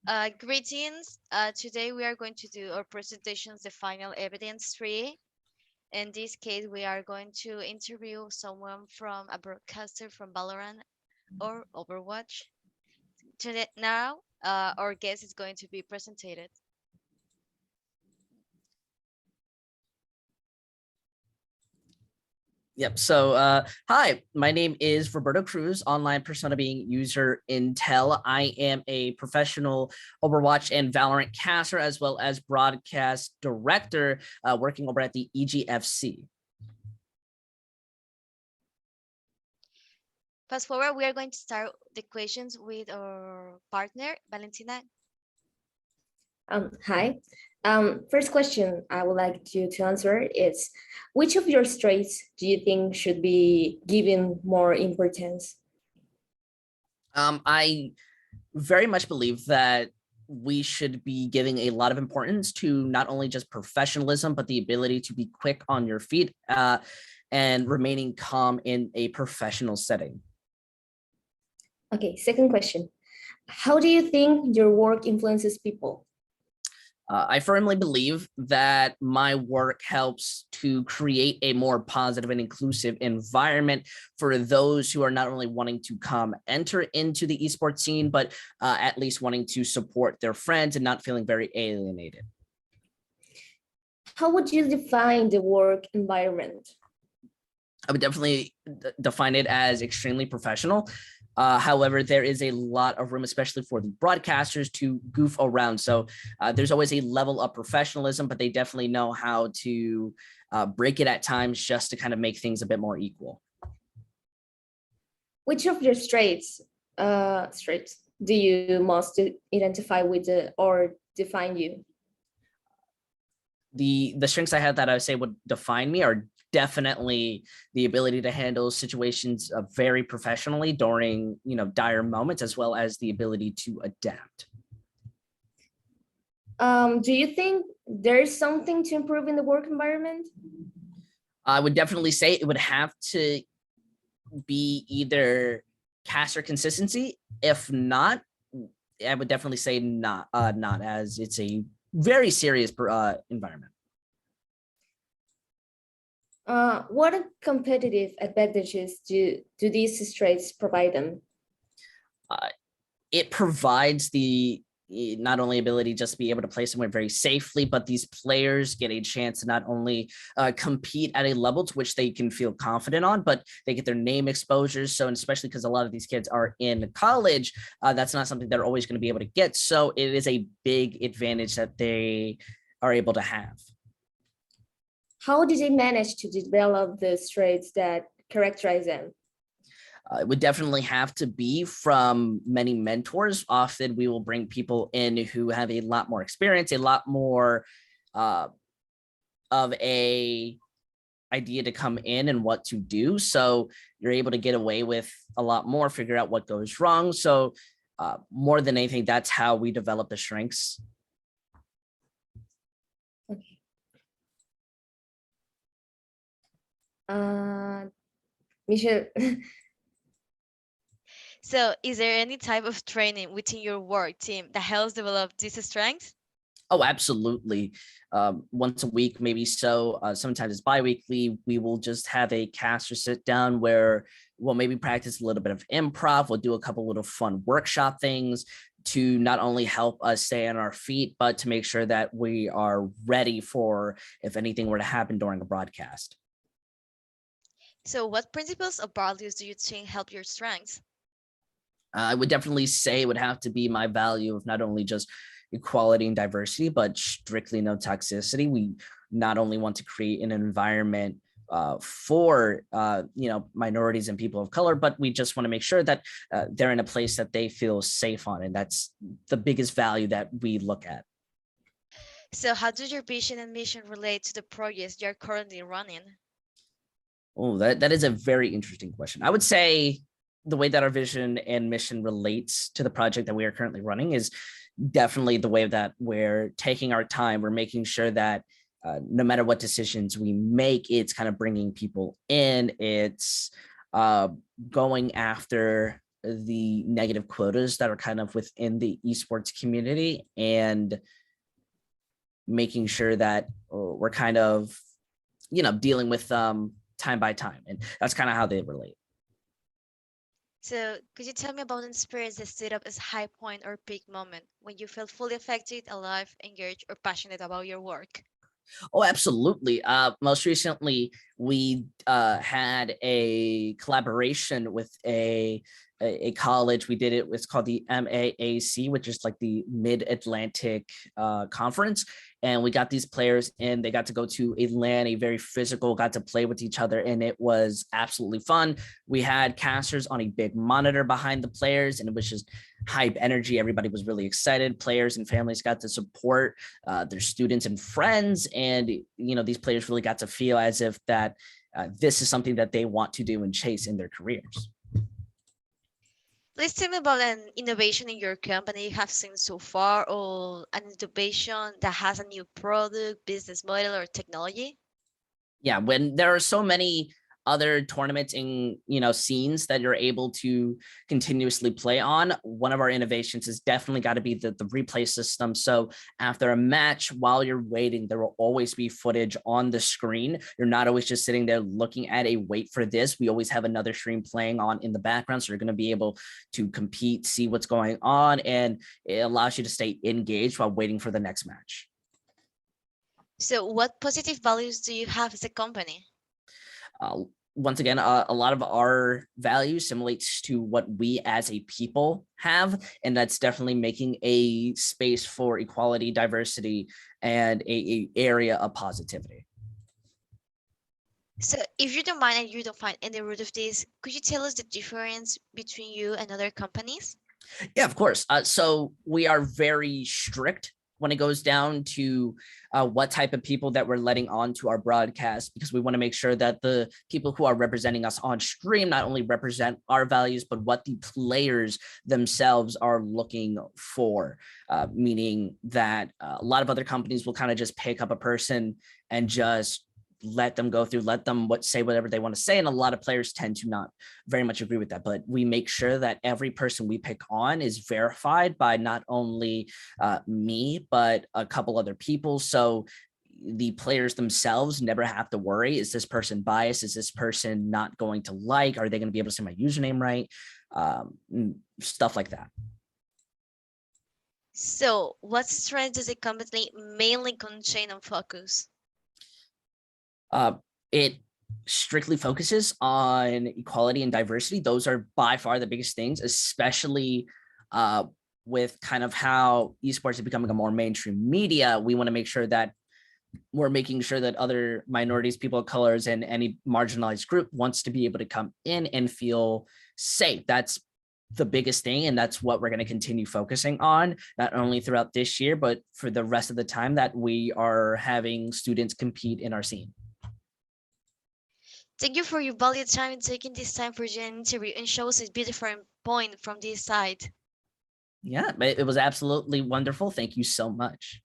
Greetings. Today we are going to do our presentations, the final evidence tree. In this case, we are going to interview someone from a broadcaster from Valorant or Overwatch. Today, now, our guest is going to be presented. Yep. So, hi, my name is Roberto Cruz, online persona being user Intel. I am a professional Overwatch and Valorant caster, as well as broadcast director, working over at the EGFC. Fast forward, we are going to start the questions with our partner, Valentina. Hi. First question I would like you to answer is, which of your traits do you think should be given more importance? I very much believe that we should be giving a lot of importance to not only just professionalism, but the ability to be quick on your feet and remaining calm in a professional setting. Okay, second question. How do you think your work influences people? I firmly believe that my work helps to create a more positive and inclusive environment for those who are not only wanting to come enter into the esports scene, but at least wanting to support their friends and not feeling very alienated. How would you define the work environment? I would definitely define it as extremely professional. However, there is a lot of room, especially for the broadcasters, to goof around. So there's always a level of professionalism, but they definitely know how to break it at times just to kind of make things a bit more equal. Which of your traits do you most identify with or define you? The strengths I have that I would say would define me are definitely the ability to handle situations very professionally during, dire moments, as well as the ability to adapt. Do you think there's something to improve in the work environment? I would definitely say it would have to be either caster consistency. If not, I would definitely say not, as it's a very serious environment. What competitive advantages do these traits provide them? It provides the not only ability just to be able to play somewhere very safely, but these players get a chance to not only compete at a level to which they can feel confident on, but they get their name exposures. So, and especially because a lot of these kids are in college, that's not something they're always going to be able to get. So it is a big advantage that they are able to have. How did they manage to develop the traits that characterize them? It would definitely have to be from many mentors. Often we will bring people in who have a lot more experience, a lot more of a idea to come in and what to do. So you're able to get away with a lot more, figure out what goes wrong. So more than anything, that's how we develop the strengths. Okay. Michelle. So, is there any type of training within your work team that helps develop these strengths? Oh, absolutely. Once a week, maybe so. Sometimes it's bi-weekly. We will just have a caster sit down where we'll maybe practice a little bit of improv. We'll do a couple little fun workshop things to not only help us stay on our feet, but to make sure that we are ready for if anything were to happen during a broadcast. So, what principles or values do you think help your strengths? I would definitely say it would have to be my value of not only just equality and diversity, but strictly no toxicity. We not only want to create an environment for minorities and people of color, but we just want to make sure that they're in a place that they feel safe on, and that's the biggest value that we look at. So, how does your vision and mission relate to the projects you're currently running? Oh, that is a very interesting question. I would say the way that our vision and mission relates to the project that we are currently running is definitely the way that we're taking our time. We're making sure that no matter what decisions we make, it's kind of bringing people in. It's going after the negative quotas that are kind of within the esports community and making sure that we're kind of, dealing with time by time. And that's kind of how they relate. So, could you tell me about an experience that stood up as high point or peak moment when you felt fully affected, alive, engaged, or passionate about your work? Oh, absolutely. Most recently, we had a collaboration with a college. We did it. It's called the MAAC, which is like the Mid-Atlantic Conference. And we got these players in. They got to go to a LAN, a very physical, got to play with each other, and it was absolutely fun. We had casters on a big monitor behind the players, and it was just hype energy. Everybody was really excited. Players and families got to support their students and friends, and these players really got to feel as if that this is something that they want to do and chase in their careers. Please tell me about an innovation in your company you have seen so far, or an innovation that has a new product, business model, or technology. Yeah, when there are so many other tournaments in scenes that you're able to continuously play on, one of our innovations has definitely got to be the replay system. So after a match, while you're waiting, there will always be footage on the screen. You're not always just sitting there looking at a wait for this. We always have another stream playing on in the background, so you're going to be able to compete, see what's going on, and it allows you to stay engaged while waiting for the next match. So, what positive values do you have as a company? Once again, a lot of our values simulates to what we as a people have, and that's definitely making a space for equality, diversity, and a area of positivity. So, if you don't mind and you don't find any root of this, could you tell us the difference between you and other companies? Yeah, of course. So we are very strict when it goes down to what type of people that we're letting on to our broadcast, because we want to make sure that the people who are representing us on stream not only represent our values, but what the players themselves are looking for, meaning that a lot of other companies will kind of just pick up a person and just let them go through, let them say whatever they want to say. And a lot of players tend to not very much agree with that, but we make sure that every person we pick on is verified by not only me, but a couple other people. So the players themselves never have to worry, is this person biased? Is this person not going to like? Are they going to be able to say my username right? Stuff like that. So, what strengths does the company mainly contain and focus? It strictly focuses on equality and diversity. Those are by far the biggest things, especially with kind of how esports is becoming a more mainstream media. We want to make sure that we're making sure that other minorities, people of colors, and any marginalized group wants to be able to come in and feel safe. That's the biggest thing, and that's what we're going to continue focusing on, not only throughout this year, but for the rest of the time that we are having students compete in our scene. Thank you for your valuable time and taking this time for an interview and show us a beautiful point from this side. Yeah, it was absolutely wonderful. Thank you so much.